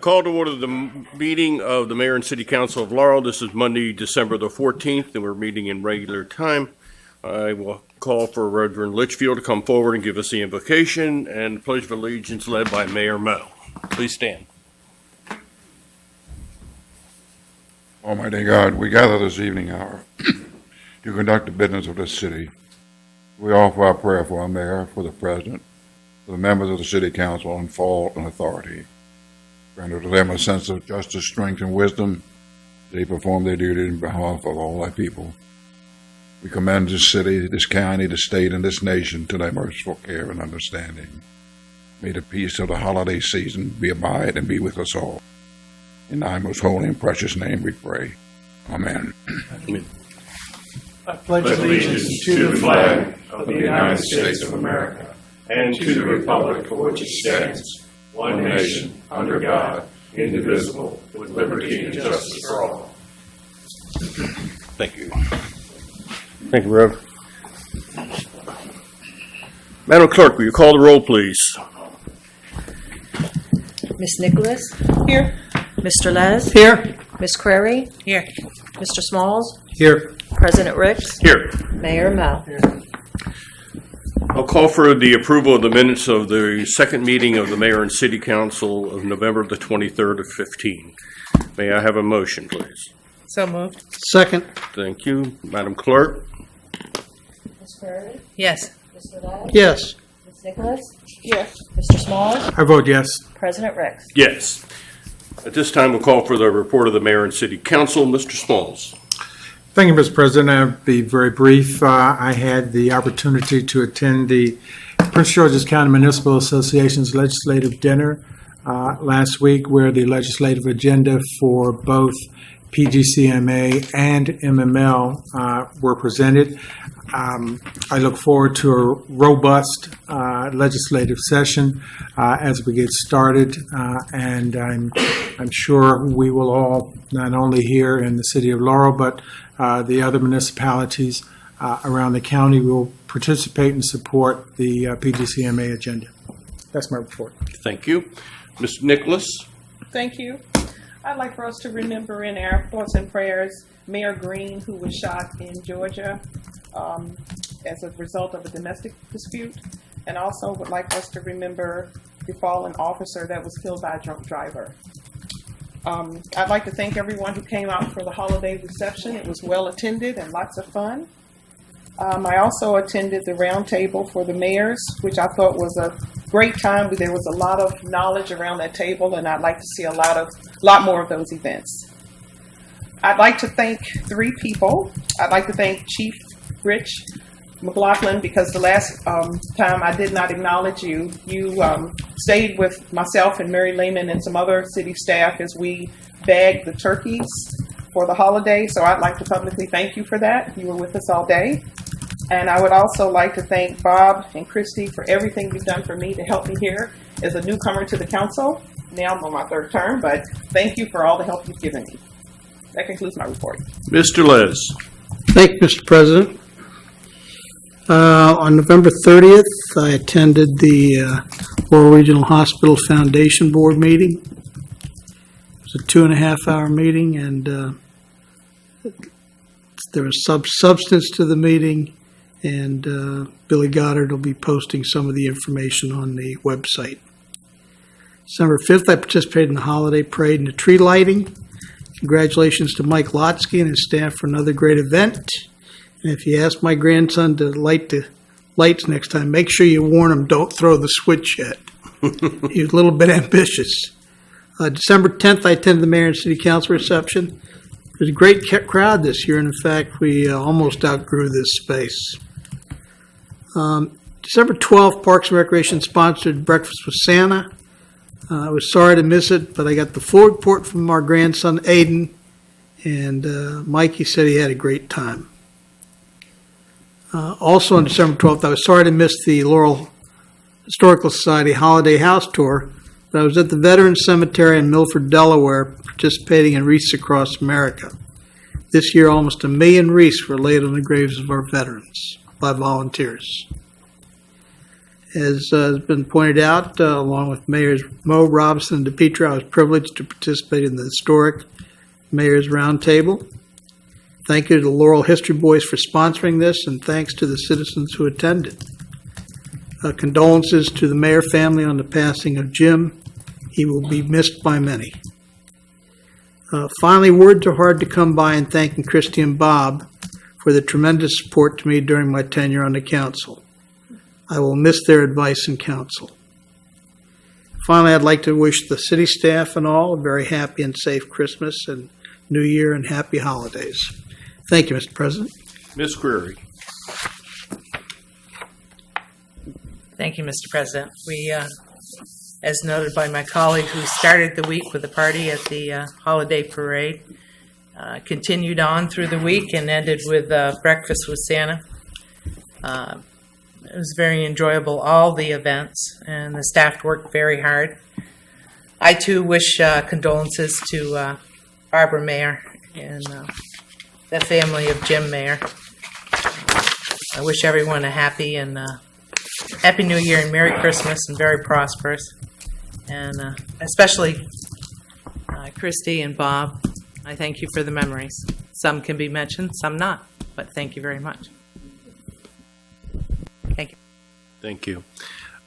Call to order the meeting of the Mayor and City Council of Laurel. This is Monday, December the 14th, and we're meeting in regular time. I will call for Reverend Litchfield to come forward and give us the invocation and the Pledge of Allegiance led by Mayor Mo. Please stand. Almighty God, we gather this evening hour to conduct the business of this city. We offer our prayer for our mayor, for the president, for the members of the city council, and for all in authority. Grant to them a sense of justice, strength, and wisdom. They perform their duty in behalf of all thy people. We commend this city, this county, this state, and this nation to thy merciful care and understanding. May the peace of the holiday season be abide and be with us all. In thy most holy and precious name we pray. Amen. Amen. I pledge allegiance to the flag of the United States of America and to the republic for which it stands, one nation, under God, indivisible, with liberty and justice for all. Thank you. Thank you, Rev. Madam Clerk, will you call the roll, please? Miss Nicholas? Here. Mr. Les? Here. Miss Crary? Here. Mr. Smalls? Here. President Ricks? Here. Mayor Mo? I'll call for the approval of the minutes of the second meeting of the Mayor and City Council of November the 23rd of 15. May I have a motion, please? So moved. Second. Thank you. Madam Clerk? Miss Crary? Yes. Mr. Les? Yes. Miss Nicholas? Yes. Mr. Smalls? I vote yes. President Ricks? Yes. At this time, we'll call for the report of the Mayor and City Council. Mr. Smalls. Thank you, Mr. President. I'll be very brief. I had the opportunity to attend the Prince George's County Municipal Association's legislative dinner last week, where the legislative agenda for both PGCMA and MML were presented. I look forward to a robust legislative session as we get started, and I'm sure we will all, not only here in the city of Laurel, but the other municipalities around the county, will participate and support the PGCMA agenda. That's my report. Thank you. Mr. Nicholas. Thank you. I'd like for us to remember in our thoughts and prayers Mayor Green, who was shot in Georgia as a result of a domestic dispute, and also would like us to remember the fallen officer that was killed by a drunk driver. I'd like to thank everyone who came out for the holiday reception. It was well attended and lots of fun. I also attended the round table for the mayors, which I thought was a great time. There was a lot of knowledge around that table, and I'd like to see a lot more of those events. I'd like to thank three people. I'd like to thank Chief Rich McLaughlin, because the last time I did not acknowledge you. You stayed with myself and Mary Lehman and some other city staff as we bagged the turkeys for the holiday. So I'd like to publicly thank you for that. You were with us all day. And I would also like to thank Bob and Christy for everything you've done for me to help me here as a newcomer to the council. Now I'm on my third term, but thank you for all the help you've given me. That concludes my report. Mr. Les. Thank you, Mr. President. On November 30th, I attended the Laurel Regional Hospital Foundation Board meeting. It was a 2.5-hour meeting, and there was substance to the meeting, and Billy Goddard will be posting some of the information on the website. December 5th, I participated in the holiday parade and the tree lighting. Congratulations to Mike Lotsky and his staff for another great event. And if you ask my grandson to light the lights next time, make sure you warn him, don't throw the switch yet. He was a little bit ambitious. December 10th, I attended the Mayor and City Council reception. It was a great crowd this year, and in fact, we almost outgrew this space. December 12th, Parks and Recreation sponsored Breakfast with Santa. I was sorry to miss it, but I got the full report from our grandson, Aiden, and Mikey said he had a great time. Also on December 12th, I was sorry to miss the Laurel Historical Society Holiday House Tour, but I was at the Veterans Cemetery in Milford, Delaware, participating in Wreaths Across America. This year, almost 1 million wreaths were laid on the graves of our veterans by volunteers. As has been pointed out, along with Mayors Moe, Robinson, and DePietro, I was privileged to participate in the historic Mayor's Roundtable. Thank you to the Laurel History Boys for sponsoring this, and thanks to the citizens who attended. Condolences to the Mayor family on the passing of Jim. He will be missed by many. Finally, words are hard to come by in thanking Christy and Bob for the tremendous support to me during my tenure on the council. I will miss their advice and counsel. Finally, I'd like to wish the city staff and all a very happy and safe Christmas and New Year and happy holidays. Thank you, Mr. President. Ms. Query. Thank you, Mr. President. We, as noted by my colleague who started the week with a party at the holiday parade, continued on through the week and ended with breakfast with Santa. It was very enjoyable, all the events, and the staff worked very hard. I, too, wish condolences to Barbara Mayer and the family of Jim Mayer. I wish everyone a happy New Year and Merry Christmas and very prosperous. And especially Christy and Bob, I thank you for the memories. Some can be mentioned, some not, but thank you very much. Thank you. Thank you.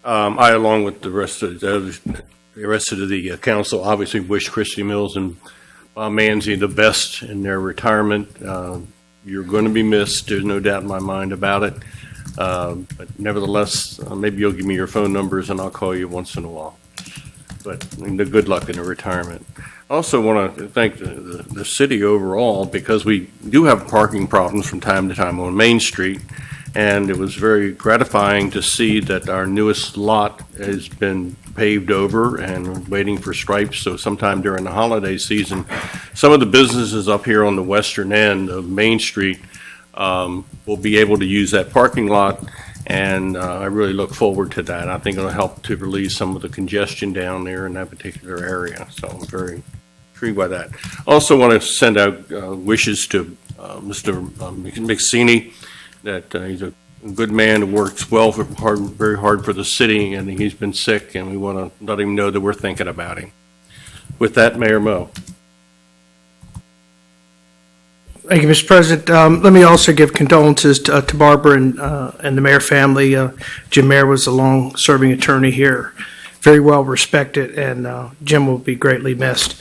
I, along with the rest of the council, obviously wish Christy Mills and Bob Manzi the best in their retirement. You're going to be missed. There's no doubt in my mind about it. But nevertheless, maybe you'll give me your phone numbers and I'll call you once in a while. But good luck in the retirement. I also want to thank the city overall, because we do have parking problems from time to time on Main Street. And it was very gratifying to see that our newest lot has been paved over and waiting for stripes. So sometime during the holiday season, some of the businesses up here on the western end of Main Street will be able to use that parking lot. And I really look forward to that. I think it'll help to relieve some of the congestion down there in that particular area. So I'm very intrigued by that. Also want to send out wishes to Mr. McSeany, that he's a good man who works very hard for the city, and he's been sick, and we want to let him know that we're thinking about him. With that, Mayor Moe. Thank you, Mr. President. Let me also give condolences to Barbara and the Mayor family. Jim Mayer was a long-serving attorney here, very well respected, and Jim will be greatly missed.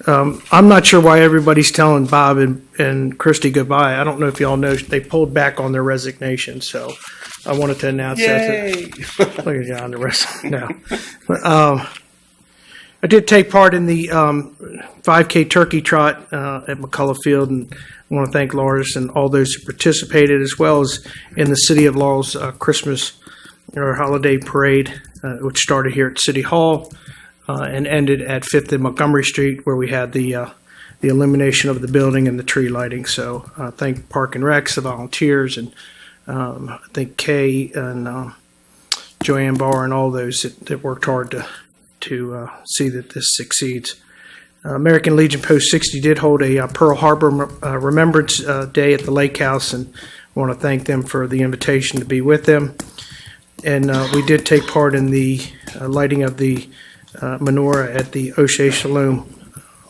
I'm not sure why everybody's telling Bob and Christy goodbye. I don't know if y'all know, they pulled back on their resignation, so I wanted to announce that. Look at you on the rest. No. I did take part in the 5K turkey trot at McCullough Field, and I want to thank Lars and all those who participated, as well as in the City of Laurel's Christmas or holiday parade, which started here at City Hall. And ended at 5th and Montgomery Street, where we had the illumination of the building and the tree lighting. So thank Park and Recs, the volunteers, and I think Kay and Joanne Barr and all those that worked hard to see that this succeeds. American Legion Post 60 did hold a Pearl Harbor Remembrance Day at the Lake House, and I want to thank them for the invitation to be with them. And we did take part in the lighting of the menorah at the O'Shea Saloon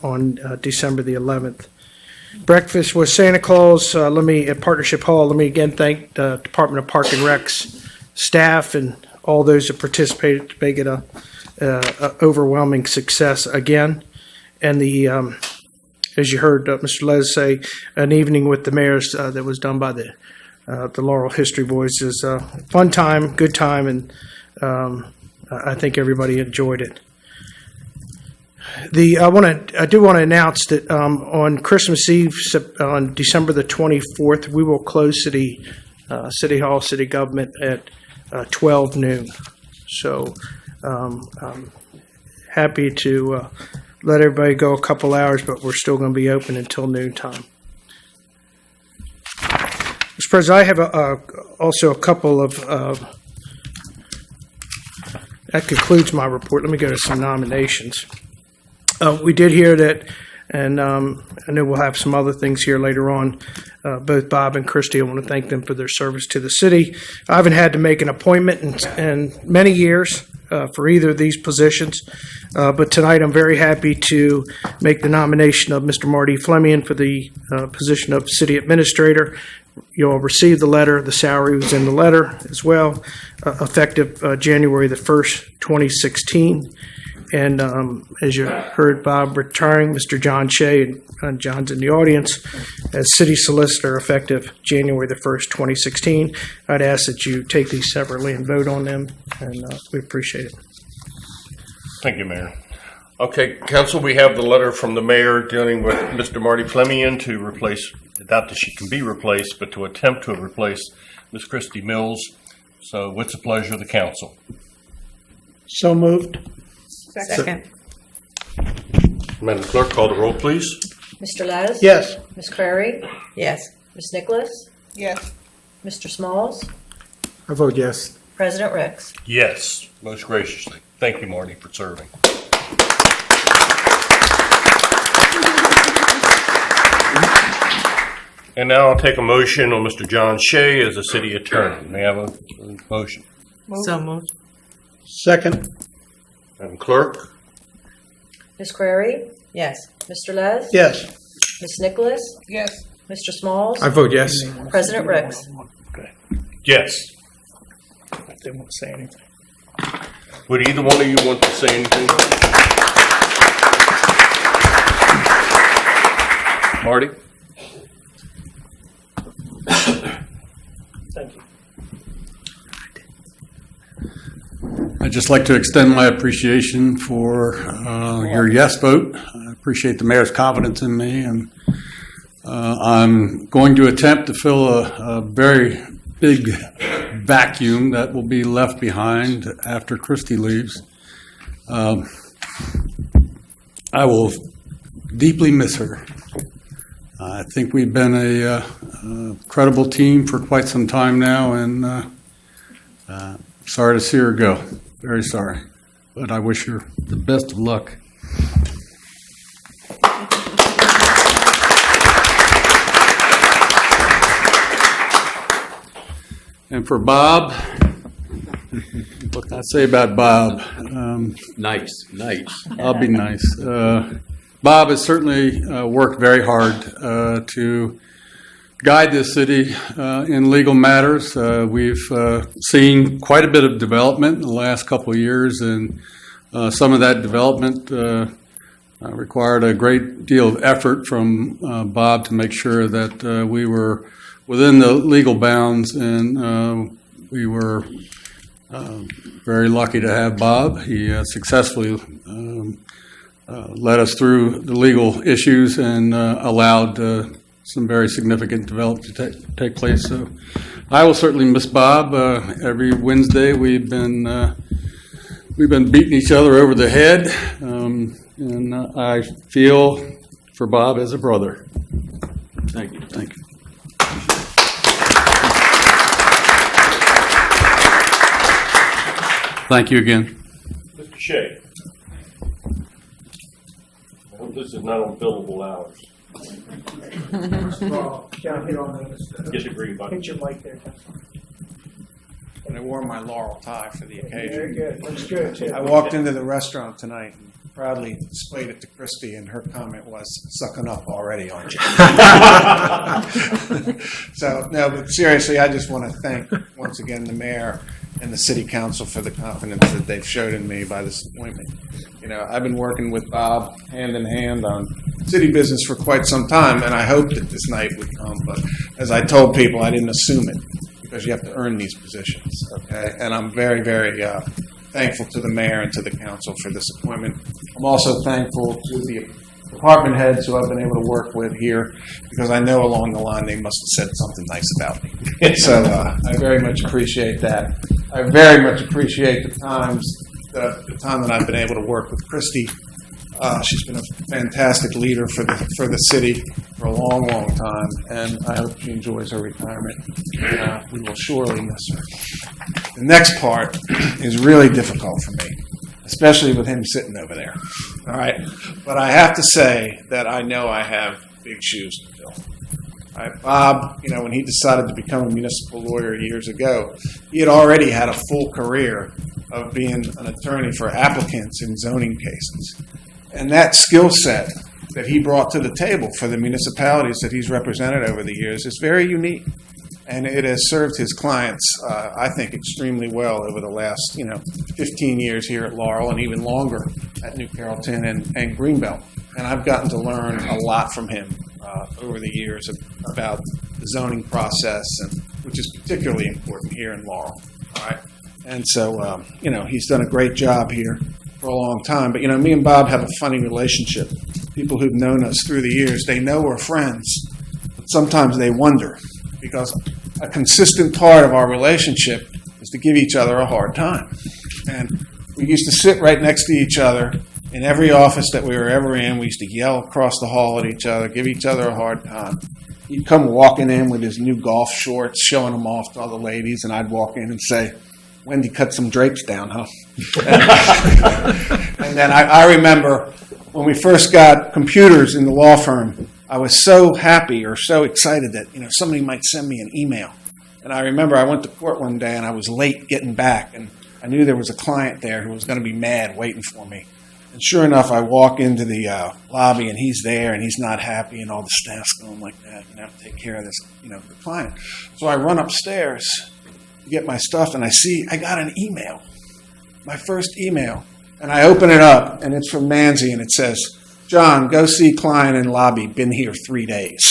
on December the 11th. Breakfast with Santa Claus. At Partnership Hall. Let me again thank the Department of Park and Rec's staff and all those that participated to make it a overwhelming success again. And as you heard Mr. Les say, an evening with the mayors that was done by the Laurel History Boys is a fun time, good time, and I think everybody enjoyed it. I do want to announce that on Christmas Eve, on December the 24th, we will close City Hall, City Government at 12 noon. So I'm happy to let everybody go a couple hours, but we're still going to be open until noontime. Mr. President, I have also a couple of that concludes my report. Let me go to some nominations. We did hear that And I know we'll have some other things here later on. Both Bob and Christy, I want to thank them for their service to the city. I haven't had to make an appointment in many years for either of these positions, but tonight I'm very happy to make the nomination of Mr. Marty Fleming for the position of city administrator. You'll receive the letter. The salary was in the letter as well, effective January the 1st, 2016. And as you heard, Bob retiring, Mr. John Shea, and John's in the audience, as city solicitor effective January the 1st, 2016. I'd ask that you take these separately and vote on them, and we appreciate it. Thank you, Mayor. Okay, council, we have the letter from the mayor dealing with Mr. Marty Fleming to replace, not that she can be replaced, but to attempt to replace Ms. Christy Mills. So what's the pleasure of the council? So moved. Second. Madam Clerk, call the roll, please. Mr. Les? Yes. Ms. Crary? Yes. Ms. Nicholas? Yes. Mr. Smalls? I vote yes. President Ricks? Yes, most graciously. Thank you, Marty, for serving. And now I'll take a motion on Mr. John Shea as the city attorney. May I have a motion? So moved. Second. Madam Clerk? Ms. Crary? Yes. Mr. Les? Yes. Ms. Nicholas? Yes. Mr. Smalls? I vote yes. President Ricks? Yes. They won't say anything. Would either one of you want to say anything? Marty? Thank you. I'd just like to extend my appreciation for your yes vote. I appreciate the mayor's confidence in me, and I'm going to attempt to fill a very big vacuum that will be left behind after Christy leaves. I will deeply miss her. I think we've been a credible team for quite some time now, and sorry to see her go. Very sorry. But I wish her the best of luck. And for Bob, what can I say about Bob? Nice. I'll be nice. Bob has certainly worked very hard to guide this city in legal matters. We've seen quite a bit of development in the last couple of years, and some of that development required a great deal of effort from Bob to make sure that we were within the legal bounds, and we were very lucky to have Bob. He successfully led us through the legal issues and allowed some very significant development to take place. So I will certainly miss Bob. Every Wednesday we've been beating each other over the head, and I feel for Bob as a brother. Thank you. Thank you again. Mr. Shea? I hope this is not on billable hours. Down here on the Get the green button. picture mic there. And I wore my laurel tie for the occasion. Very good. Looks good, too. I walked into the restaurant tonight and proudly displayed it to Christy, and her comment was, "Sucking up already, aren't you?" So, no, but seriously, I just want to thank once again the mayor and the city council for the confidence that they've showed in me by this appointment. You know, I've been working with Bob hand in hand on city business for quite some time, and I hoped that this night would come, but as I told people, I didn't assume it, because you have to earn these positions, okay? And I'm very, very thankful to the mayor and to the council for this appointment. I'm also thankful to the department heads who I've been able to work with here, because I know along the line they must have said something nice about me. So I very much appreciate that. I very much appreciate the time that I've been able to work with Christy. She's been a fantastic leader for the city for a long, long time, and I hope she enjoys her retirement. We will surely miss her. The next part is really difficult for me, especially with him sitting over there. All right. But I have to say that I know I have big shoes to fill. All right, Bob, when he decided to become a municipal lawyer years ago, he had already had a full career of being an attorney for applicants in zoning cases. And that skill set that he brought to the table for the municipalities that he's represented over the years is very unique. And it has served his clients, I think, extremely well over the last, 15 years here at Laurel and even longer at New Carrollton and Greenbelt. And I've gotten to learn a lot from him over the years about the zoning process, which is particularly important here in Laurel. All right. And so, he's done a great job here for a long time. But, me and Bob have a funny relationship. People who've known us through the years, they know we're friends, but sometimes they wonder, because a consistent part of our relationship is to give each other a hard time. And we used to sit right next to each other in every office that we were ever in. We used to yell across the hall at each other, give each other a hard time. He'd come walking in with his new golf shorts, showing them off to all the ladies, and I'd walk in and say, "Wendy, cut some drapes down, huh?" And then I remember when we first got computers in the law firm, I was so happy or so excited that, somebody might send me an email. And I remember I went to court one day and I was late getting back, and I knew there was a client there who was going to be mad waiting for me. And sure enough, I walk into the lobby and he's there and he's not happy, and all the staff's going like that. I have to take care of this, the client. So I run upstairs to get my stuff, and I see I got an email, my first email. And I open it up, and it's from Nancy, and it says, "John, go see client in lobby, been here 3 days."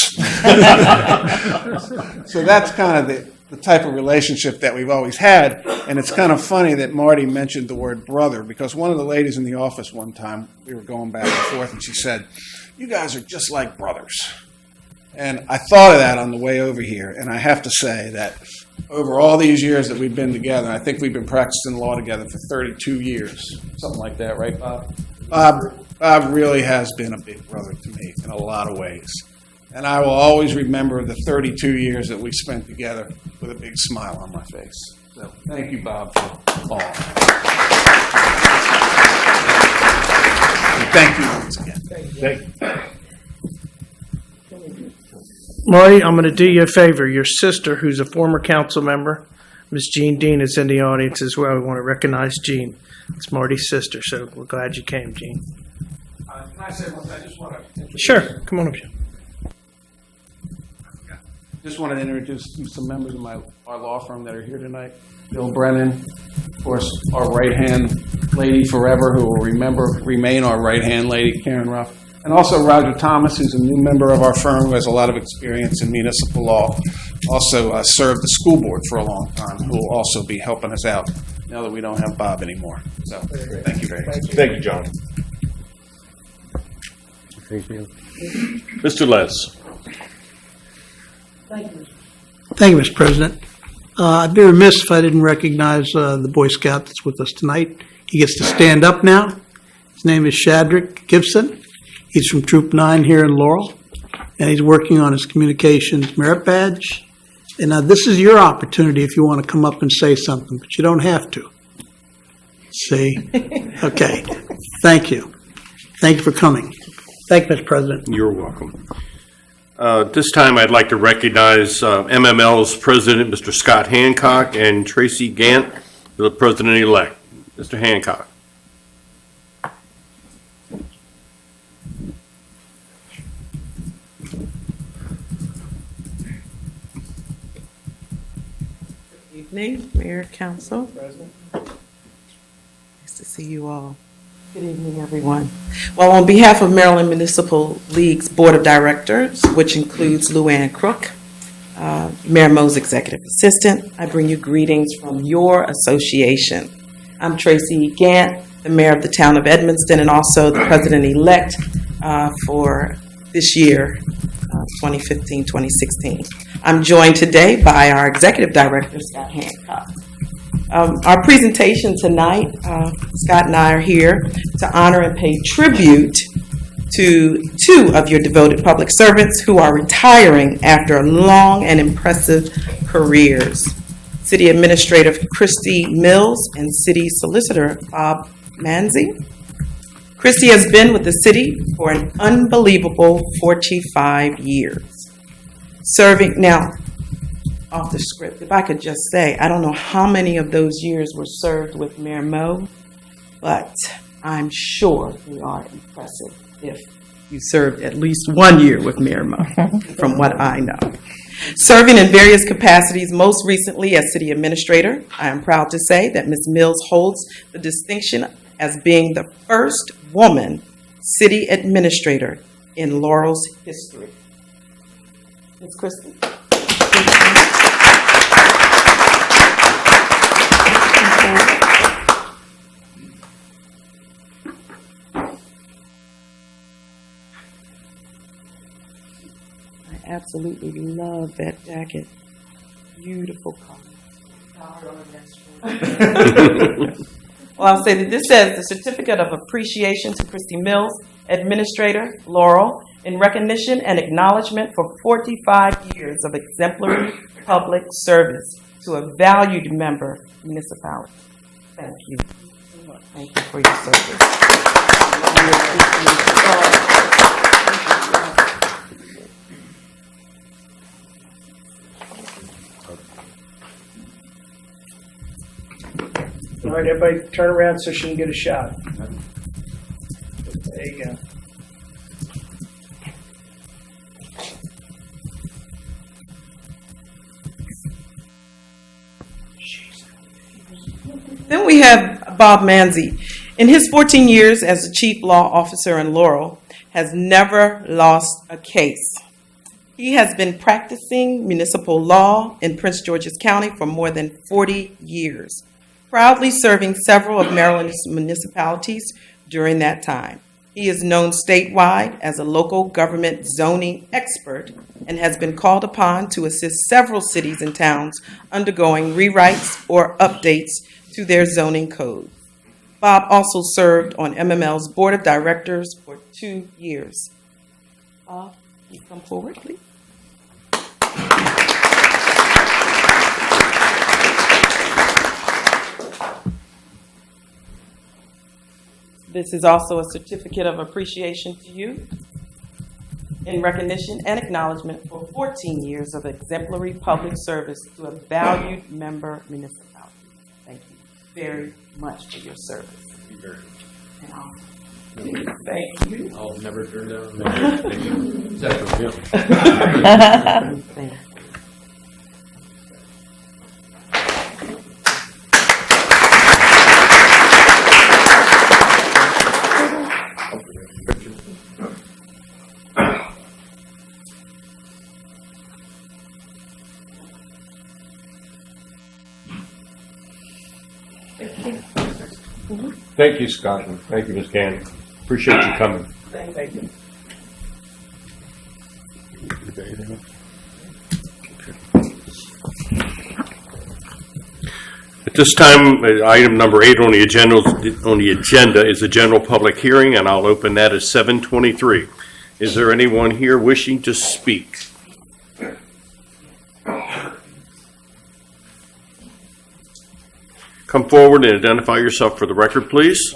So that's kind of the type of relationship that we've always had. And it's kind of funny that Marty mentioned the word brother, because one of the ladies in the office one time, we were going back and forth, and she said, "You guys are just like brothers." And I thought of that on the way over here, and I have to say that over all these years that we've been together, I think we've been practicing law together for 32 years, something like that, right, Bob? Bob really has been a big brother to me in a lot of ways. And I will always remember the 32 years that we spent together with a big smile on my face. So thank you, Bob, for all. And thank you once again. Thank you. Marty, I'm going to do you a favor. Your sister, who's a former council member, Ms. Jean Dean, is in the audience as well. We want to recognize Jean. It's Marty's sister, so we're glad you came, Jean. Can I say one thing? I just want to Sure. Come on up, Jean. Just wanted to introduce some members of our law firm that are here tonight. Bill Brennan, of course, our right-hand lady forever, who will remain our right-hand lady, Karen Ruff. And also Roger Thomas, who's a new member of our firm, who has a lot of experience in municipal law. Also served the school board for a long time, who will also be helping us out now that we don't have Bob anymore. So thank you very much. Thank you, John. Thank you. Mr. Les. Thank you, Mr. President. I'd be remiss if I didn't recognize the Boy Scout that's with us tonight. He gets to stand up now. His name is Shadrick Gibson. He's from Troop 9 here in Laurel, and he's working on his communications merit badge. And now this is your opportunity if you want to come up and say something, but you don't have to. See? Okay. Thank you. Thank you for coming. Thank you, Mr. President. You're welcome. This time I'd like to recognize MML's president, Mr. Scott Hancock, and Tracy Gant, the president-elect. Mr. Hancock. Evening, Mayor, Council. Nice to see you all. Good evening, everyone. Well, on behalf of Maryland Municipal League's Board of Directors, which includes Luann Crook, Mayor Mo's executive assistant, I bring you greetings from your association. I'm Tracy Gant, the mayor of the town of Edmonston, and also the president-elect for this year, 2015-2016. I'm joined today by our executive director, Scott Hancock. Our presentation tonight, Scott and I are here to honor and pay tribute to two of your devoted public servants who are retiring after long and impressive careers. City Administrator Christy Mills and City Solicitor Bob Manzi. Christy has been with the city for an unbelievable 45 years. Serving, now, off the script, if I could just say, I don't know how many of those years were served with Mayor Mo, but I'm sure they are impressive if you served at least 1 year with Mayor Mo, from what I know. Serving in various capacities, most recently as city administrator, I am proud to say that Ms. Mills holds the distinction as being the first woman city administrator in Laurel's history. Ms. Christie. I absolutely love that jacket. Beautiful color. Well, I'll say that this says the Certificate of Appreciation to Christy Mills, Administrator, Laurel, in recognition and acknowledgement for 45 years of exemplary public service to a valued member municipality. Thank you. Thank you for your service. All right, everybody turn around so she can get a shot. There you go. Then we have Bob Manzi. In his 14 years as the chief law officer in Laurel, has never lost a case. He has been practicing municipal law in Prince George's County for more than 40 years, proudly serving several of Maryland's municipalities during that time. He is known statewide as a local government zoning expert and has been called upon to assist several cities and towns undergoing rewrites or updates to their zoning code. Bob also served on MML's board of directors for 2 years. Bob, you come forward, please. This is also a certificate of appreciation to you in recognition and acknowledgement for 14 years of exemplary public service to a valued member municipality. Thank you very much for your service. Thank you very much. Thank you. I'll never turn down a man. Thank you. Except for him. Thank you. Thank you, Scott, and thank you, Ms. Gannon. Appreciate you coming. Thank you. At this time, item number 8 on the agenda is the general public hearing, and I'll open that at 7:23. Is there anyone here wishing to speak? Come forward and identify yourself for the record, please.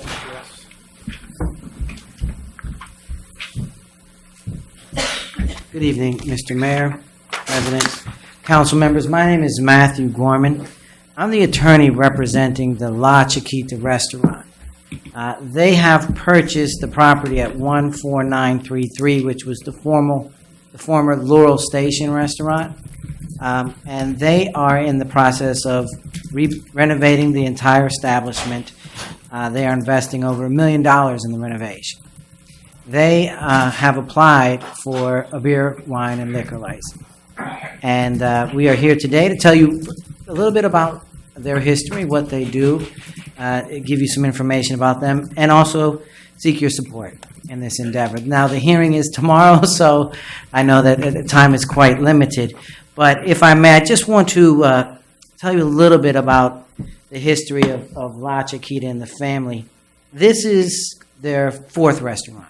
Good evening, Mr. Mayor, President, council members. My name is Matthew Gorman. I'm the attorney representing the La Chiquita restaurant. They have purchased the property at 14933, which was the former Laurel Station restaurant. And they are in the process of renovating the entire establishment. They are investing over $1 million in the renovation. They have applied for a beer, wine, and liquor license. And we are here today to tell you a little bit about their history, what they do, give you some information about them, and also seek your support in this endeavor. Now, the hearing is tomorrow, so I know that the time is quite limited. But if I may, I just want to tell you a little bit about the history of La Chiquita and the family. This is their 4th restaurant.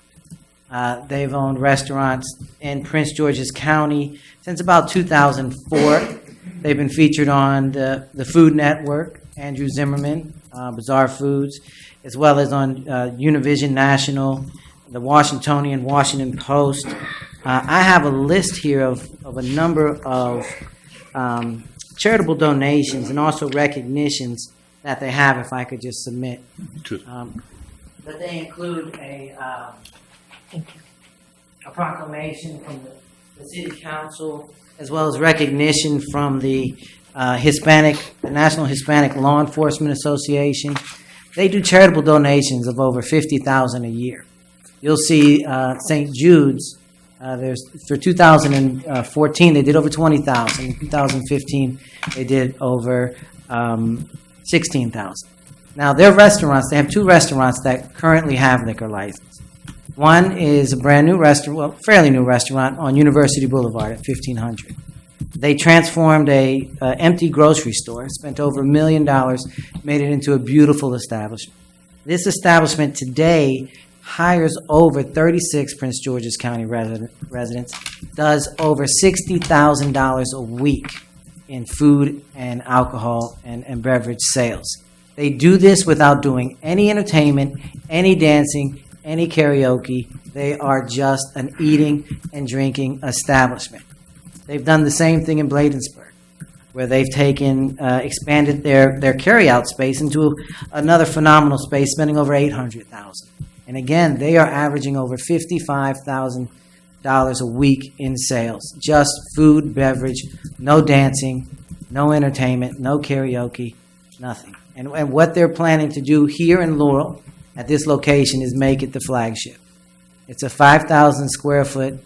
They've owned restaurants in Prince George's County since about 2004. They've been featured on the Food Network, Andrew Zimmerman, Bazaar Foods. as well as on Univision National, the Washingtonian, Washington Post. I have a list here of a number of charitable donations and also recognitions that they have, if I could just submit. But they include a proclamation from the City Council, as well as recognition from the National Hispanic Law Enforcement Association. They do charitable donations of over $50,000 a year. You'll see St. Jude's. For 2014, they did over $20,000. In 2015, they did over $16,000. Now, their restaurants, they have two restaurants that currently have liquor license. One is a brand new restaurant, well, fairly new restaurant on University Boulevard at 1500. They transformed a empty grocery store, spent over $1 million, made it into a beautiful establishment. This establishment today hires over 36 Prince George's County residents, does over $60,000 a week in food and alcohol and beverage sales. They do this without doing any entertainment, any dancing, any karaoke. They are just an eating and drinking establishment. They've done the same thing in Bladensburg, where they've expanded their carryout space into another phenomenal space, spending over $800,000. And again, they are averaging over $55,000 a week in sales. Just food, beverage, no dancing, no entertainment, no karaoke, nothing. And what they're planning to do here in Laurel at this location is make it the flagship. It's a 5,000 square foot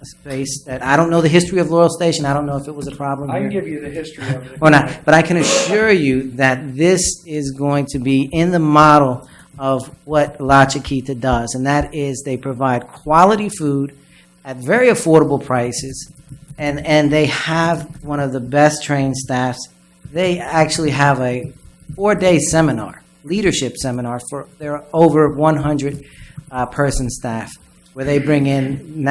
space that I don't know the history of Laurel Station. I don't know if it was a problem here. I can give you the history of it. Or not. But I can assure you that this is going to be in the model of what La Chiquita does, and that is they provide quality food at very affordable prices, and they have one of the best trained staffs. They actually have a 4-day seminar, leadership seminar for their over 100 person staff, where they bring in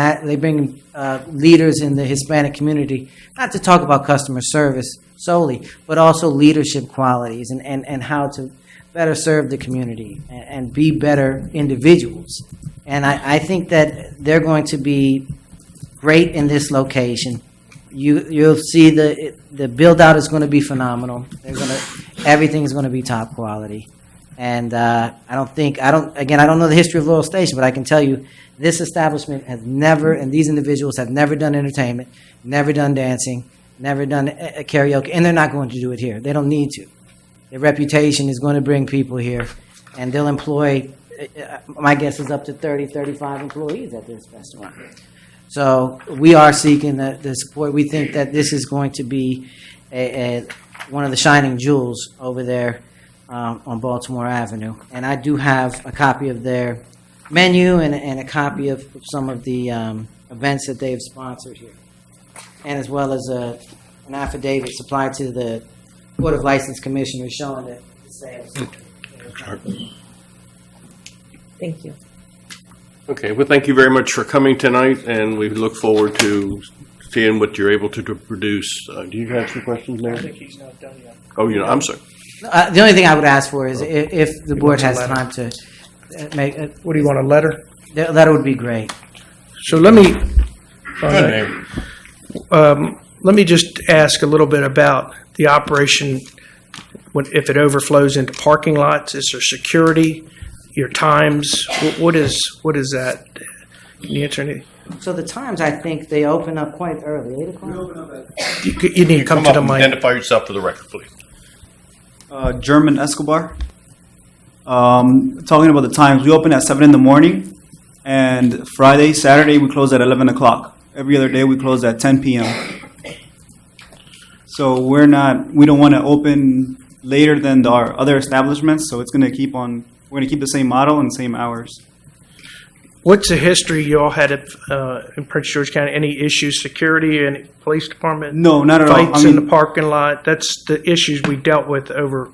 leaders in the Hispanic community, not to talk about customer service solely, but also leadership qualities and how to better serve the community and be better individuals. And I think that they're going to be great in this location. You'll see the build out is going to be phenomenal. Everything's going to be top quality. And I don't know the history of Laurel Station, but I can tell you this establishment has never, and these individuals have never done entertainment, never done dancing, never done karaoke, and they're not going to do it here. They don't need to. Their reputation is going to bring people here, and they'll employ, my guess is up to 30, 35 employees at this restaurant. So we are seeking the support. We think that this is going to be one of the shining jewels over there on Baltimore Avenue. And I do have a copy of their menu and a copy of some of the events that they've sponsored here, and as well as an affidavit supplied to the Board of License Commissioners showing that the sales. Thank you. Okay, well, thank you very much for coming tonight, and we look forward to seeing what you're able to produce. Do you have some questions, Mayor? I think he's not done yet. Oh, I'm sorry. The only thing I would ask for is if the board has time to make What do you want, a letter? the letter would be great. So let me just ask a little bit about the operation. If it overflows into parking lots, is there security? Your times? What is that? Can you answer anything? So the times, I think they open up quite early, 8 o'clock. You need to come to the mic. Identify yourself for the record, please. German Escobar. Talking about the times, we open at 7 in the morning, and Friday, Saturday, we close at 11 o'clock. Every other day, we close at 10 p.m. So we don't want to open later than our other establishments, so we're going to keep the same model and same hours. What's the history you all had in Prince George County? Any issues, security, any police department? No, not at all. Fights in the parking lot? That's the issues we dealt with over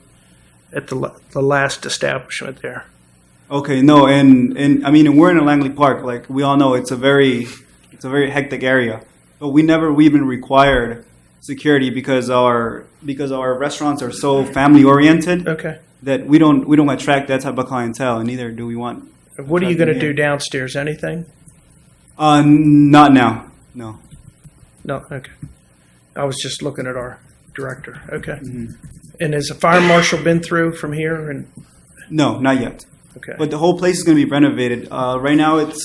at the last establishment there. Okay, no, and I mean, we're in a Langley Park. Like we all know, it's a very hectic area. But we've been required security because our restaurants are so family oriented. Okay. that we don't attract that type of clientele, and neither do we want. What are you going to do downstairs? Anything? Not now. No. No. Okay. I was just looking at our director. Okay. Mm-hmm. And has the fire marshal been through from here? And No, not yet. okay. But the whole place is going to be renovated. Right now, it's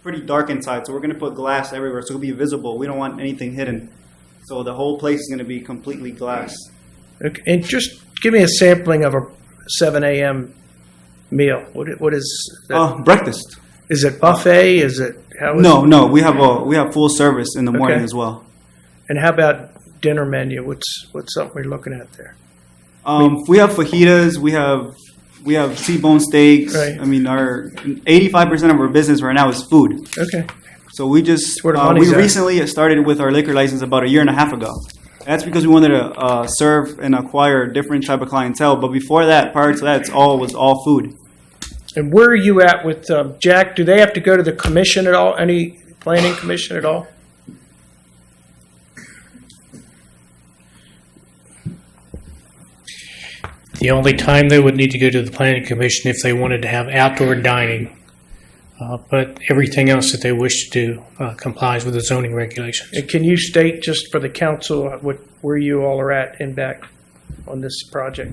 pretty dark inside, so we're going to put glass everywhere, so it'll be visible. We don't want anything hidden. So the whole place is going to be completely glass. Okay. And just give me a sampling of a 7 a.m. meal. What is that? Breakfast. Is it buffet? Is it how? Is No. We have full service in the morning Okay. as well. And how about dinner menu? What's something we're looking at there? We have fajitas. We have T-bone steaks. Right. I mean, our 85% of our business right now is food. Okay. So we just where the money's we at. recently started with our liquor license about 1.5 years ago. That's because we wanted to serve and acquire a different type of clientele. But before that, prior to that, was all food. And where are you at with Jack? Do they have to go to the commission at all? Any planning commission at all? The only time they would need to go to the planning commission if they wanted to have outdoor dining. But everything else that they wish to do complies with the zoning regulations. And can you state just for the council where you all are at in back on this project?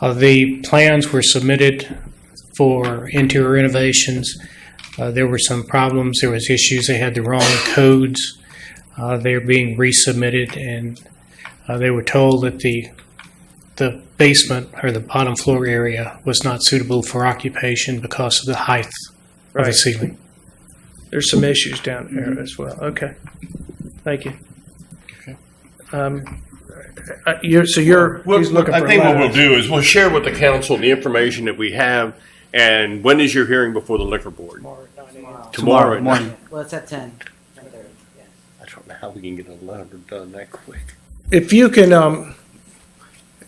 The plans were submitted for interior renovations. There were some problems. There was issues. They had the wrong codes. They're being resubmitted, and they were told that the basement or the bottom floor area was not suitable for occupation because of the height of the ceiling. There's some issues down there as well. Okay. Thank you. Okay. He's looking I for a think what letter. we'll do is we'll share with the council the information that we have. And when is your hearing before the liquor board? Tomorrow at morning. 9. Well, it's at 10. 10:30, yeah. I don't know how we can get a letter done that quick. If you can,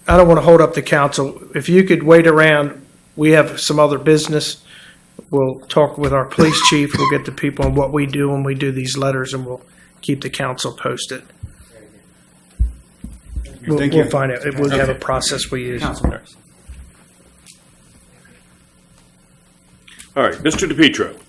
I don't want to hold up the council. If you could wait around, we have some other business. We'll talk with our police chief. We'll get the people on what we do when we do these letters, and we'll keep the council posted. We'll find out. We'll have a process we use. Council members. All right, Mr. DePietro.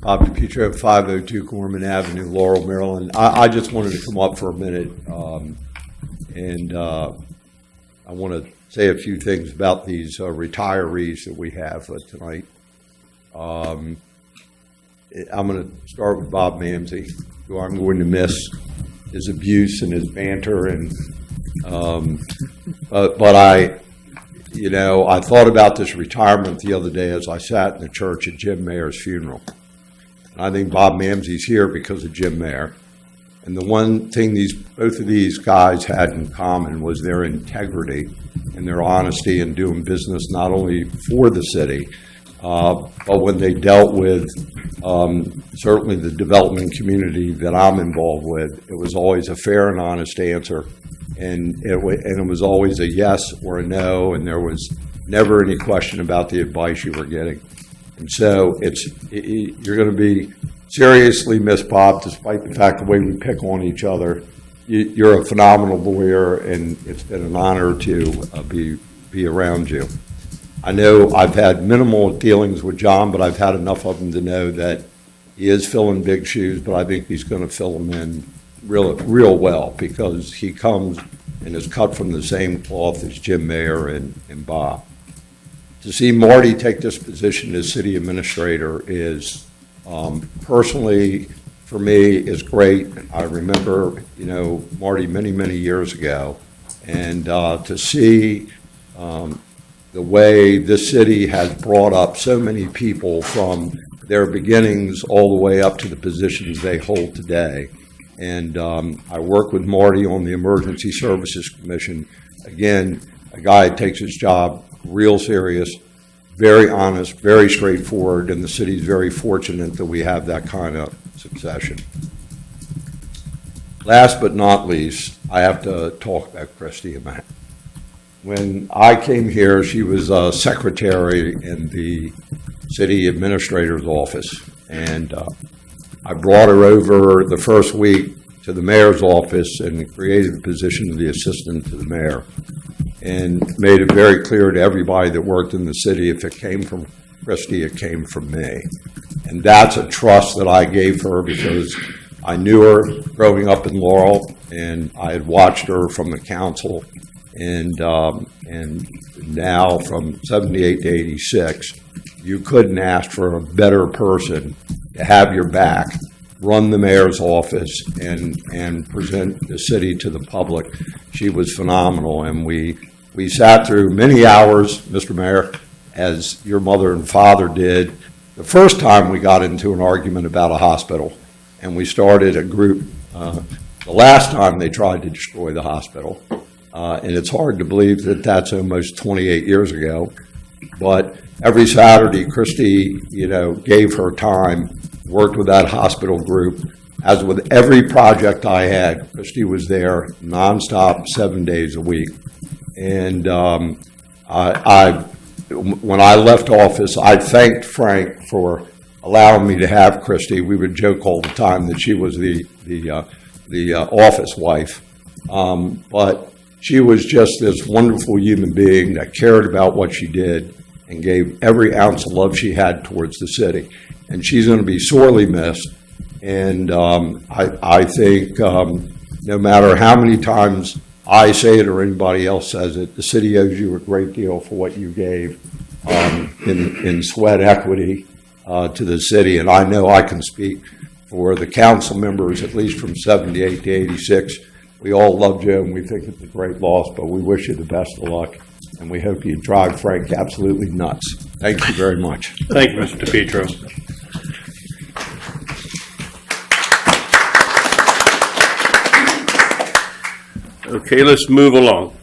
Bob DePietro, 502 Gorman Avenue, Laurel, Maryland. I just wanted to come up for a minute, and I want to say a few things about these retirees that we have tonight. I'm going to start with Bob Mamsey, who I'm going to miss his abuse and his banter, and but I thought about this retirement the other day as I sat in the church at Jim Mayer's funeral. I think Bob Mamsey's here because of Jim Mayer. And the one thing both of these guys had in common was their integrity and their honesty in doing business not only for the city, but when they dealt with certainly the development community that I'm involved with, it was always a fair and honest answer. And it was always a yes or a no, and there was never any question about the advice you were getting. And so you're going to be seriously missed, Bob, despite the fact the way we pick on each other. You're a phenomenal lawyer, and it's been an honor to be around you. I know I've had minimal dealings with John, but I've had enough of him to know that he is filling big shoes, but I think he's going to fill them in real well, because he comes and is cut from the same cloth as Jim Mayer and Bob. To see Marty take this position as city administrator is, personally, for me, is great. I remember, Marty many years ago, and to see the way this city has brought up so many people from their beginnings all the way up to the positions they hold today. And I work with Marty on the Emergency Services Commission. Again, a guy who takes his job real serious, very honest, very straightforward, and the city's very fortunate that we have that kind of succession. Last but not least, I have to talk about Christy a minute. When I came here, she was a secretary in the city administrator's office. And I brought her over the first week to the mayor's office and created the position of the assistant to the mayor, and made it very clear to everybody that worked in the city, if it came from Christie, it came from me. And that's a trust that I gave her, because I knew her growing up in Laurel, and I had watched her from the council, and now from 78 to 86, you couldn't ask for a better person to have your back, run the mayor's office, and present the city to the public. She was phenomenal, and we sat through many hours, Mr. Mayor, as your mother and father did. The first time we got into an argument about a hospital, and we started a group. The last time they tried to destroy the hospital, and it's hard to believe that that's almost 28 years ago. But every Saturday, Christie, gave her time, worked with that hospital group. As with every project I had, Christie was there nonstop, 7 days a week. And when I left office, I thanked Frank for allowing me to have Christie. We would joke all the time that she was the office wife. But she was just this wonderful human being that cared about what she did and gave every ounce of love she had towards the city. And she's going to be sorely missed. And I think no matter how many times I say it or anybody else says it, the city owes you a great deal for what you gave in sweat equity to the city. And I know I can speak for the council members, at least from 78 to 86. We all love you, and we think it's a great loss, but we wish you the best of luck. And we hope you drive Frank absolutely nuts. Thank you very much. Thank you, Mr. DePietro. Okay, let's move along.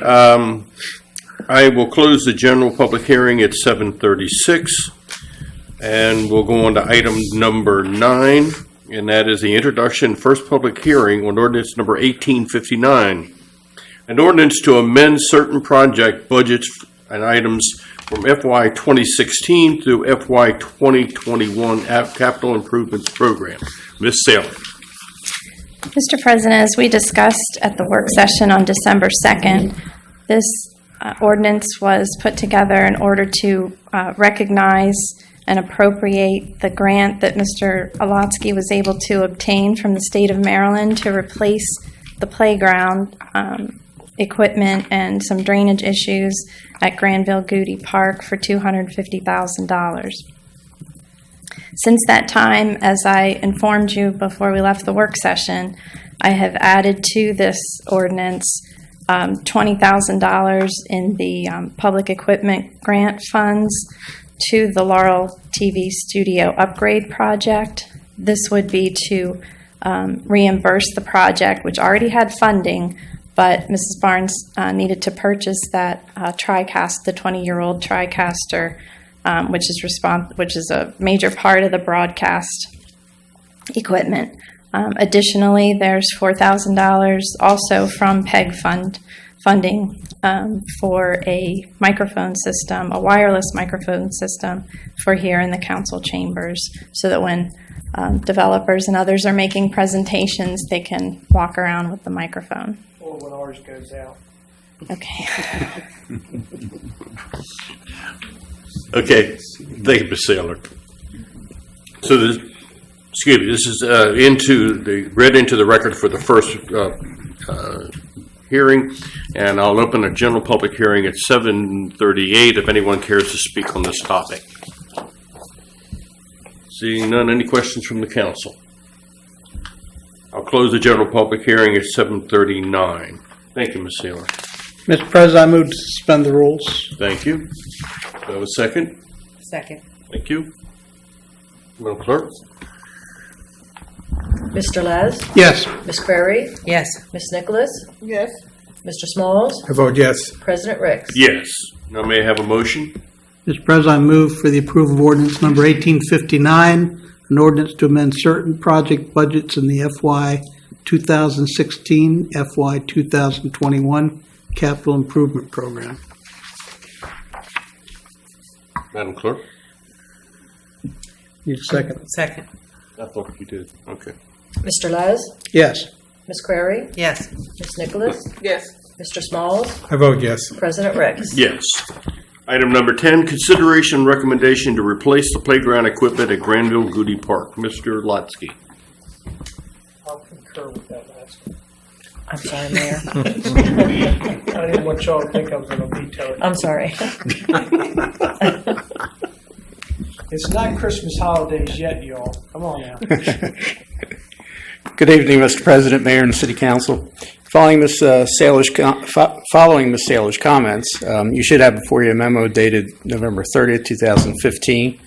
I will close the general public hearing at 7:36, and we'll go on to item number 9, and that is the introduction, first public hearing on ordinance number 1859, an ordinance to amend certain project budgets and items from FY 2016 through FY 2021 Capital Improvements Program. Ms. Saylor. Mr. President, as we discussed at the work session on December 2nd, this ordinance was put together in order to recognize and appropriate the grant that Mr. Alotsky was able to obtain from the state of Maryland to replace the playground equipment and some drainage issues at Granville-Goody Park for $250,000. Since that time, as I informed you before we left the work session, I have added to this ordinance $20,000 in the public equipment grant funds to the Laurel TV studio upgrade project. This would be to reimburse the project, which already had funding, but Mrs. Barnes needed to purchase that TriCast, the 20-year-old TriCaster, which is a major part of the broadcast equipment. Additionally, there's $4,000 also from PEG funding for a microphone system, a wireless microphone system for here in the council chambers, so that when developers and others are making presentations, they can walk around with the microphone. Or when ours goes out. Okay. Okay, thank you, Ms. Saylor. So this, this is read into the record for the first hearing, and I'll open a general public hearing at 7:38 if anyone cares to speak on this topic. Seeing none, any questions from the council? I'll close the general public hearing at 7:39. Thank you, Ms. Saylor. Mr. President, I move to suspend the rules. Thank you. Do I have a second? Second. Thank you. Madam Clerk? Mr. Les? Yes. Ms. Crary? Yes. Ms. Nicholas? Yes. Mr. Smalls? I vote yes. President Ricks? Yes. Now may I have a motion? Mr. President, I move for the approval of ordinance number 1859, an ordinance to amend certain project budgets in the FY 2016, FY 2021 Capital Improvement Program. Madam Clerk? Need a second? Second. I thought you did. Okay. Mr. Les? Yes. Ms. Crary? Yes. Ms. Nicholas? Yes. Mr. Smalls? I vote yes. President Ricks? Yes. Item number 10, consideration and recommendation to replace the playground equipment at Granville Goody Park. Mr. Lotsky. I'll concur with that last one. I'm sorry, Mayor. I didn't want y'all to think I was going to veto it. I'm sorry. It's not Christmas holidays yet, y'all. Come on now. Good evening, Mr. President, Mayor, and City Council. Following Ms. Saylor's comments, you should have before you a memo dated November 30th, 2015,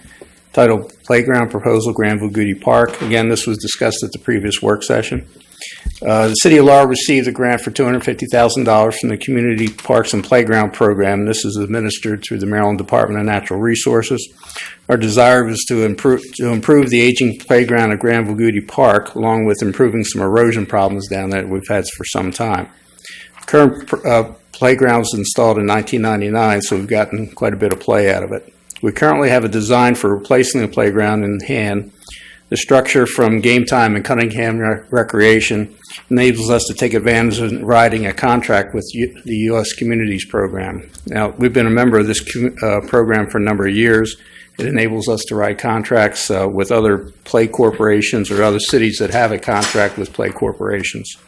titled Playground Proposal, Granville Goody Park. Again, this was discussed at the previous work session. The City of Laurel received a grant for $250,000 from the Community Parks and Playground Program. This is administered through the Maryland Department of Natural Resources. Our desire was to improve the aging playground at Granville Goody Park, along with improving some erosion problems down there that we've had for some time. Current playground was installed in 1999, so we've gotten quite a bit of play out of it. We currently have a design for replacing the playground in hand. The structure from Game Time and Cunningham Recreation enables us to take advantage of riding a contract with the U.S. Communities Program. Now, we've been a member of this program for a number of years. It enables us to write contracts with other play corporations or other cities that have a contract with play corporations.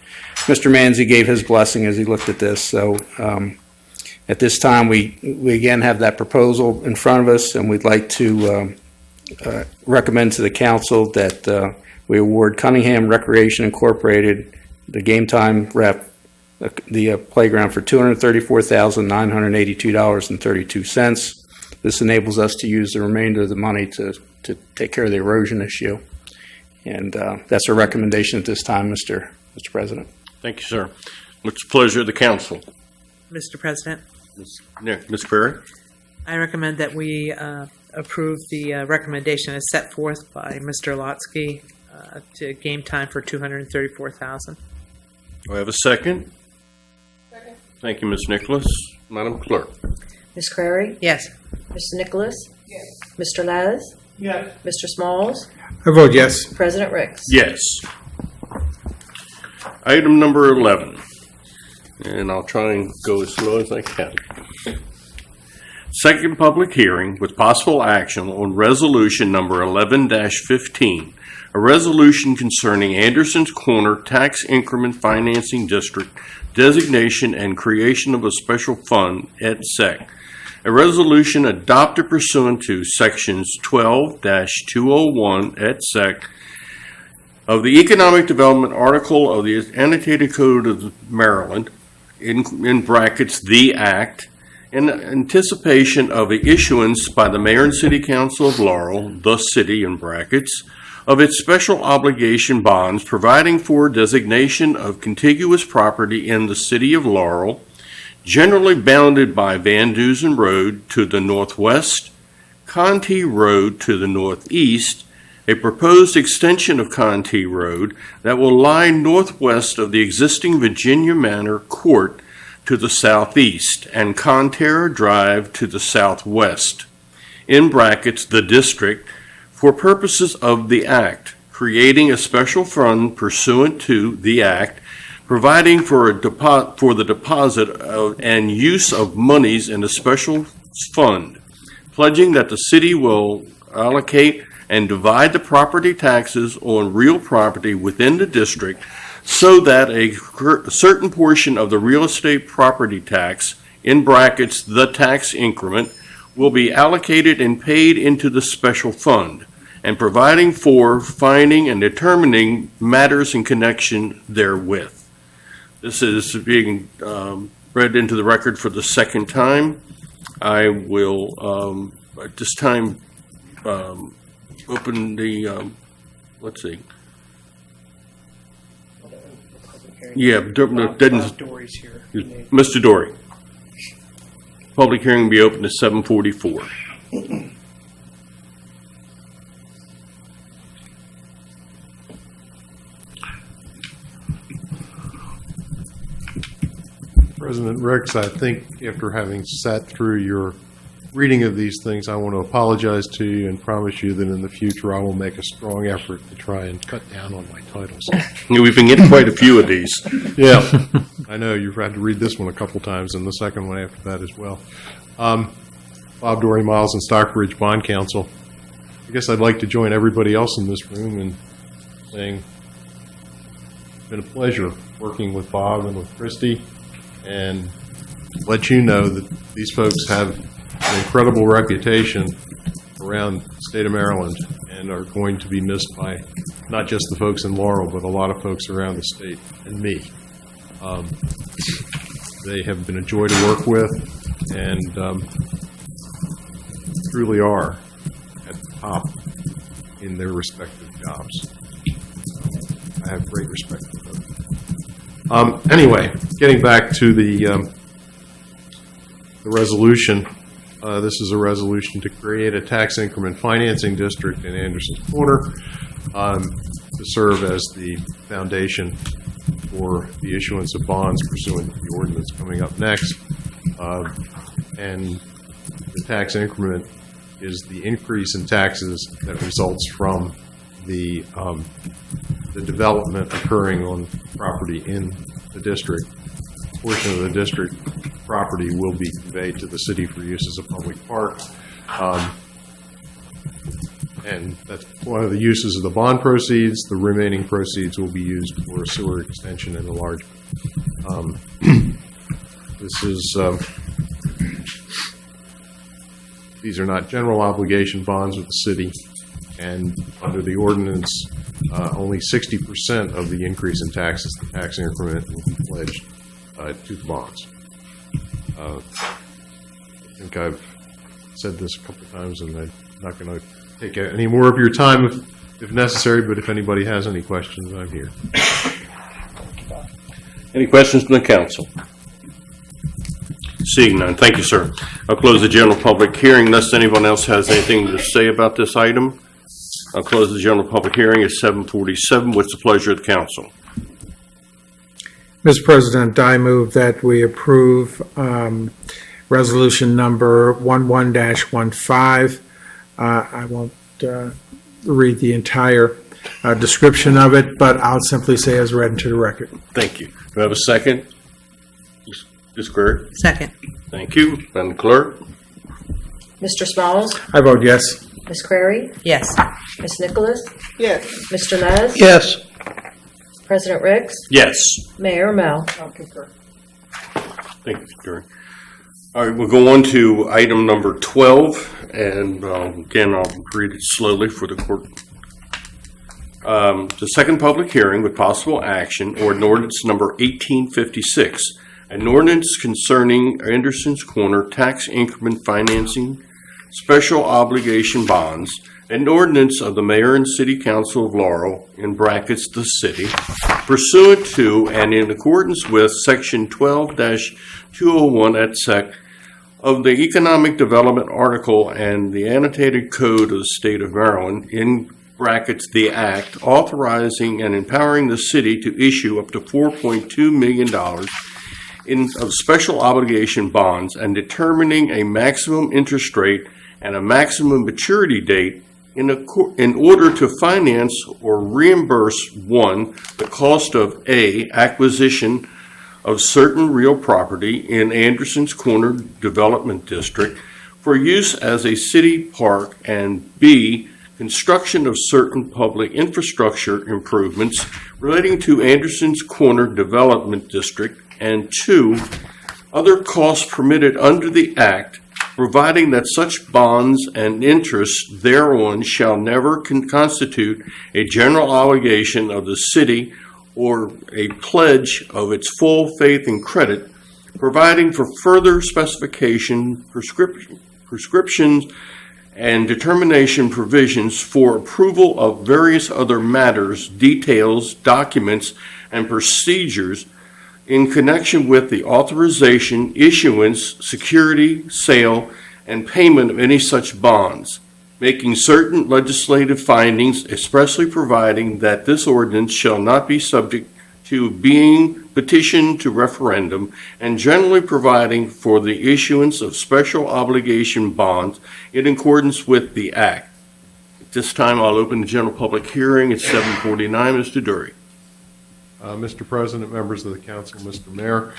Mr. Manzi gave his blessing as he looked at this. So at this time, we again have that proposal in front of us, and we'd like to recommend to the council that we award Cunningham Recreation Incorporated the Game Time rep, the playground for $234,982.32. This enables us to use the remainder of the money to take care of the erosion issue. And that's a recommendation at this time, Mr. President. Thank you, sir. What's the pleasure of the council? Mr. President, Ms. Crary? I recommend that we approve the recommendation as set forth by Mr. Lotsky to Game Time for $234,000. Do I have a second? Second. Thank you, Ms. Nicholas. Madam Clerk? Ms. Crary? Yes. Mr. Nicholas? Yes. Mr. Les? Yes. Mr. Smalls? I vote yes. President Ricks? Yes. Item number 11, and I'll try and go as slow as I can. Second public hearing with possible action on resolution number 11-15, a resolution concerning Anderson's Corner Tax Increment Financing District designation and creation of a special fund, Et Seq. A resolution adopted pursuant to sections 12-201 Et Seq of the Economic Development Article of the Annotated Code of Maryland, in brackets, the Act, in anticipation of the issuance by the Mayor and City Council of Laurel, the city, in brackets, of its special obligation bonds providing for designation of contiguous property in the City of Laurel, generally bounded by Van Dusen Road to the northwest, Contee Road to the northeast, a proposed extension of Contee Road that will lie northwest of the existing Virginia Manor Court to the southeast, and Konterra Drive to the southwest, in brackets, the district, for purposes of the Act, creating a special fund pursuant to the Act, providing for the deposit of and use of monies in a special fund, pledging that the city will allocate and divide the property taxes on real property within the district so that a certain portion of the real estate property tax, in brackets, the tax increment, will be allocated and paid into the special fund, and providing for finding and determining matters in connection therewith. This is being read into the record for the second time. I will, at this time, open the, let's see. Yeah, Dory's here. Mr. Dory. Public hearing will be open at 7:44. President Ricks, I think after having sat through your reading of these things, I want to apologize to you and promise you that in the future I will make a strong effort to try and cut down on my titles. We've been getting quite a few of these. Yeah, I know you've had to read this one a couple times and the second one after that as well. Bob Dory Miles and Stockbridge Bond Counsel. I guess I'd like to join everybody else in this room in saying it's been a pleasure working with Bob and with Christy, and let you know that these folks have an incredible reputation around the state of Maryland and are going to be missed by not just the folks in Laurel, but a lot of folks around the state and me. They have been a joy to work with and truly are at the top in their respective jobs. I have great respect for them. Anyway, getting back to the resolution, this is a resolution to create a tax increment financing district in Anderson's Corner to serve as the foundation for the issuance of bonds pursuant to the ordinance coming up next. And the tax increment is the increase in taxes that results from the development occurring on property in the district. A portion of the district property will be conveyed to the city for use as a public park. And that's one of the uses of the bond proceeds. The remaining proceeds will be used for sewer extension and enlargement. These are not general obligation bonds of the city, and under the ordinance, only 60% of the increase in taxes, the tax increment, will be pledged to the bonds. I think I've said this a couple of times, and I'm not going to take any more of your time if necessary, but if anybody has any questions, I'm here. Any questions from the council? Seeing none, thank you, sir. I'll close the general public hearing unless anyone else has anything to say about this item. I'll close the general public hearing at 7:47. What's the pleasure of the council? Mr. President, I move that we approve resolution number 11-15. I won't read the entire description of it, but I'll simply say as read into the record. Thank you. Do I have a second? Ms. Query? Second. Thank you. Madam Clerk? Mr. Smalls? I vote yes. Ms. Query? Yes. Ms. Nicholas? Yes. Mr. Les? Yes. President Ricks? Yes. Mayor Mel? I'll concur. Thank you, Gary. All right, we'll go on to item number 12, and again, I'll read it slowly for the court. The second public hearing with possible action, or an ordinance number 1856, an ordinance concerning Anderson's Corner tax increment financing, special obligation bonds, an ordinance of the Mayor and City Council of Laurel, in brackets the city, pursuant to and in accordance with Section 12-201 Et Seq of the Economic Development Article and the Annotated Code of the State of Maryland, in brackets the Act, authorizing and empowering the city to issue up to $4.2 million of special obligation bonds and determining a maximum interest rate and a maximum maturity date in order to finance or reimburse, one, the cost of A, acquisition of certain real property in Anderson's Corner Development District for use as a city park, and B, construction of certain public infrastructure improvements relating to Anderson's Corner Development District, and 2, other costs permitted under the Act, providing that such bonds and interests thereon shall never constitute a general obligation of the city or a pledge of its full faith and credit, providing for further specification, prescriptions, and determination provisions for approval of various other matters, details, documents, and procedures in connection with the authorization, issuance, security, sale, and payment of any such bonds, making certain legislative findings, expressly providing that this ordinance shall not be subject to being petitioned to referendum and generally providing for the issuance of special obligation bonds in accordance with the Act. At this time, I'll open the general public hearing at 7:49. Mr. Dury. Mr. President, members of the council, Mr. Mayor,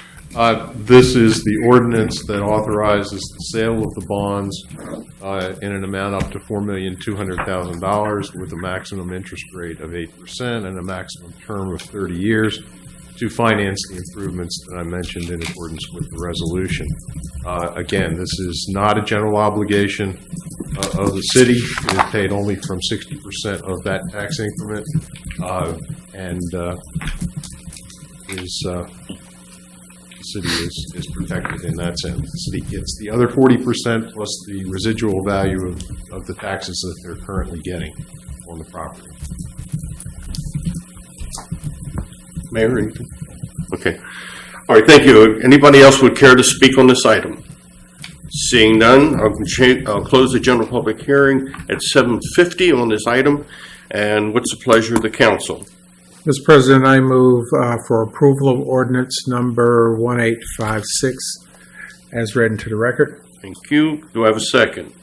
this is the ordinance that authorizes the sale of the bonds in an amount up to $4,200,000 with a maximum interest rate of 8% and a maximum term of 30 years to finance the improvements that I mentioned in accordance with the resolution. Again, this is not a general obligation of the city. It is paid only from 60% of that tax increment the city is protected in that sense. The city gets the other 40% plus the residual value of the taxes that they're currently getting on the property. Mayor, anything? Okay. All right, thank you. Anybody else would care to speak on this item? Seeing none, I'll close the general public hearing at 7:50 on this item. And what's the pleasure of the council? Mr. President, I move for approval of ordinance number 1856 as read into the record. Thank you. Do I have a second?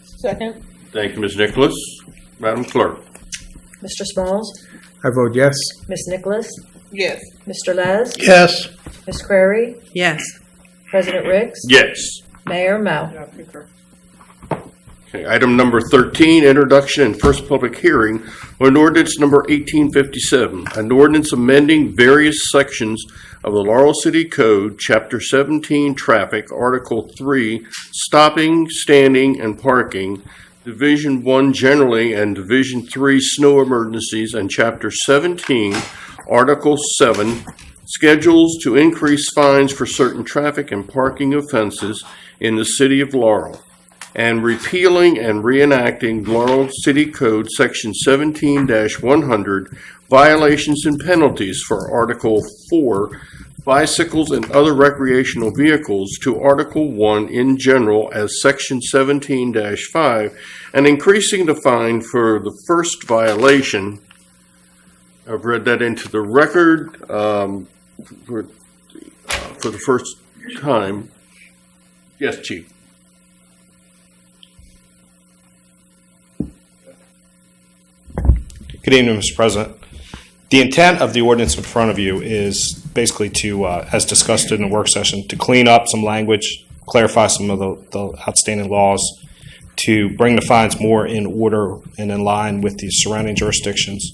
Second. Thank you, Ms. Nicholas. Madam Clerk. Mr. Smalls? I vote yes. Ms. Nicholas? Yes. Mr. Les? Yes. Ms. Crary? Yes. President Riggs? Yes. Mayor Mel? Okay, item number 13, introduction and first public hearing on ordinance number 1857, an ordinance amending various sections of the Laurel City Code, Chapter 17, Traffic, Article 3, Stopping, Standing, and Parking, Division 1 generally, and Division 3 snow emergencies, and Chapter 17, Article 7, schedules to increase fines for certain traffic and parking offenses in the City of Laurel, and repealing and reenacting Laurel City Code Section 17-100, violations and penalties for Article 4, bicycles and other recreational vehicles, to Article 1 in general as Section 17-5, and increasing the fine for the first violation. I've read that into the record for the first time. Yes, Chief. Good evening, Mr. President. The intent of the ordinance in front of you is basically to, as discussed in the work session, to clean up some language, clarify some of the outstanding laws, to bring the fines more in order and in line with the surrounding jurisdictions.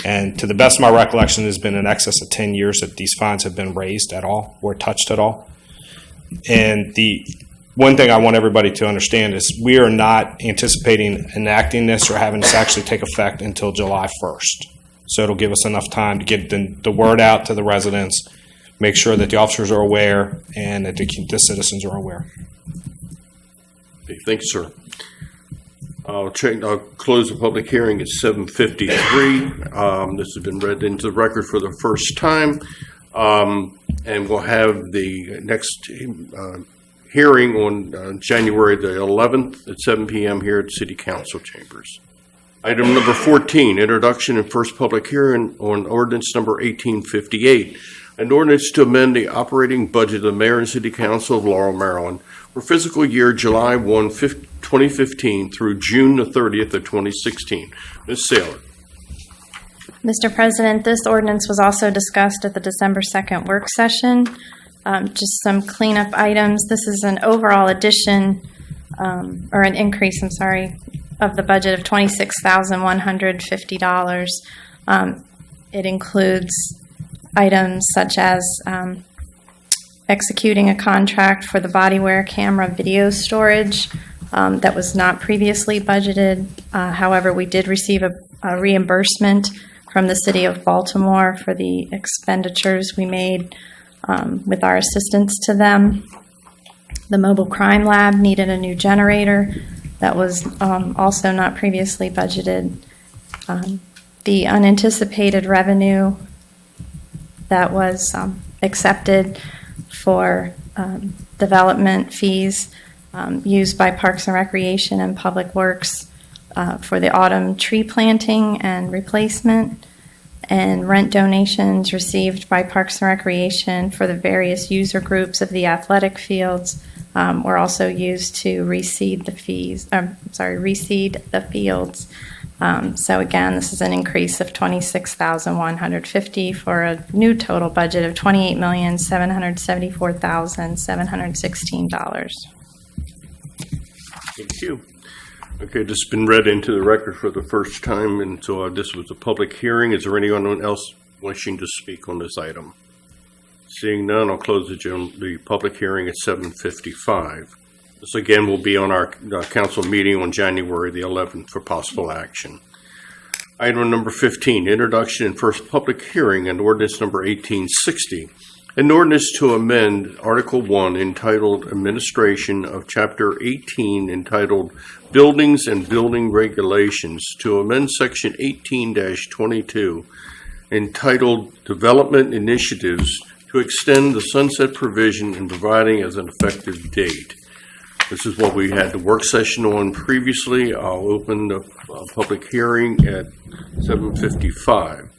And to the best of my recollection, it has been in excess of 10 years that these fines have been raised at all or touched at all. And the one thing I want everybody to understand is we are not anticipating enacting this or having this actually take effect until July 1st. So it'll give us enough time to get the word out to the residents, make sure that the officers are aware and that the citizens are aware. Okay, thank you, sir. I'll close the public hearing at 7:53. This has been read into the record for the first time. And we'll have the next hearing on January the 11th at 7 p.m. here at City Council Chambers. Item number 14, introduction and first public hearing on ordinance number 1858, an ordinance to amend the operating budget of the Mayor and City Council of Laurel, Maryland for fiscal year July 1, 2015 through June the 30th of 2016. Ms. Saylor. Mr. President, this ordinance was also discussed at the December 2nd work session. Just some cleanup items. This is an overall addition, or an increase, I'm sorry, of the budget of $26,150. It includes items such as executing a contract for the body-wear camera video storage that was not previously budgeted. However, we did receive a reimbursement from the City of Baltimore for the expenditures we made with our assistance to them. The Mobile Crime Lab needed a new generator that was also not previously budgeted. The unanticipated revenue that was accepted for development fees used by Parks and Recreation and Public Works for the autumn tree planting and replacement, and rent donations received by Parks and Recreation for the various user groups of the athletic fields were also used to reseed the fields. So again, this is an increase of $26,150 for a new total budget of $28,774,716. Thank you. Okay, this has been read into the record for the first time, and so this was a public hearing. Is there anyone else wishing to speak on this item? Seeing none, I'll close the public hearing at 7:55. This again will be on our council meeting on January the 11th for possible action. Item number 15, introduction and first public hearing on ordinance number 1860. An ordinance to amend Article 1 entitled Administration of Chapter 18 entitled Buildings and Building Regulations to amend Section 18-22 entitled Development Initiatives to extend the sunset provision and providing as an effective date. This is what we had the work session on previously. I'll open the public hearing at 7:55.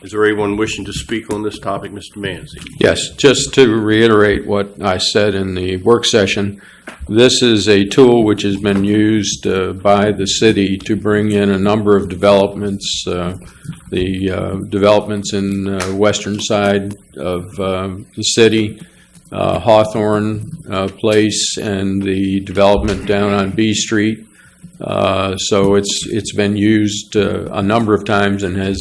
Is there anyone wishing to speak on this topic, Mr. Manzi? Yes, just to reiterate what I said in the work session, this is a tool which has been used by the city to bring in a number of developments, the developments in the western side of the city, Hawthorne Place, and the development down on B Street. So it's been used a number of times, and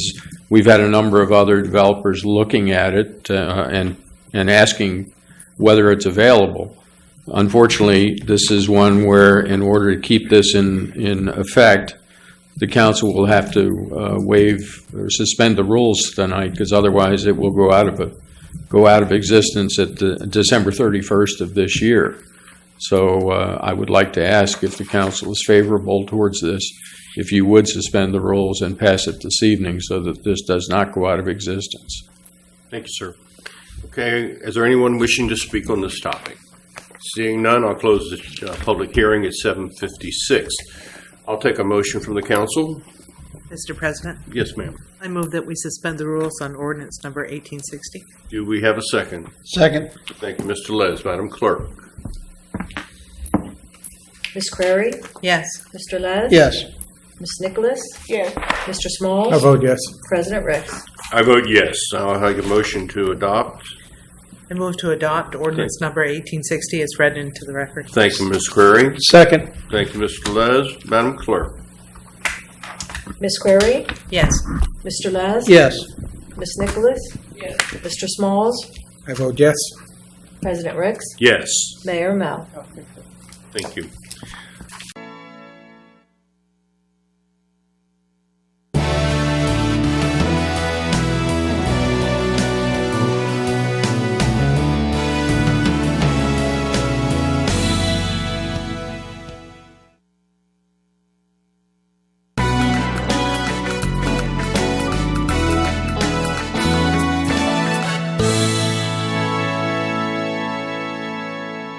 we've had a number of other developers looking at it and asking whether it's available. Unfortunately, this is one where, in order to keep this in effect, the council will have to waive or suspend the rules tonight, because otherwise it will go out of existence at December 31st of this year. So I would like to ask if the council is favorable towards this, if you would suspend the rules and pass it this evening so that this does not go out of existence. Thank you, sir. Okay, is there anyone wishing to speak on this topic? Seeing none, I'll close the public hearing at 7:56. I'll take a motion from the council. Mr. President, Yes, ma'am. I move that we suspend the rules on ordinance number 1860. Do we have a second? Second. Thank you, Mr. Les. Madam Clerk? Ms. Crary? Yes. Mr. Les? Yes. Ms. Nicholas? Yes. Mr. Smalls? I vote yes. President Ricks? I vote yes. I'll have a motion to adopt. I move to adopt ordinance number 1860 as read into the record. Thank you, Ms. Crary. Second. Thank you, Mr. Les. Madam Clerk? Ms. Crary? Yes. Mr. Les? Yes. Ms. Nicholas? Yes. Mr. Smalls? I vote yes. President Ricks? Yes. Mayor Mel? Thank you.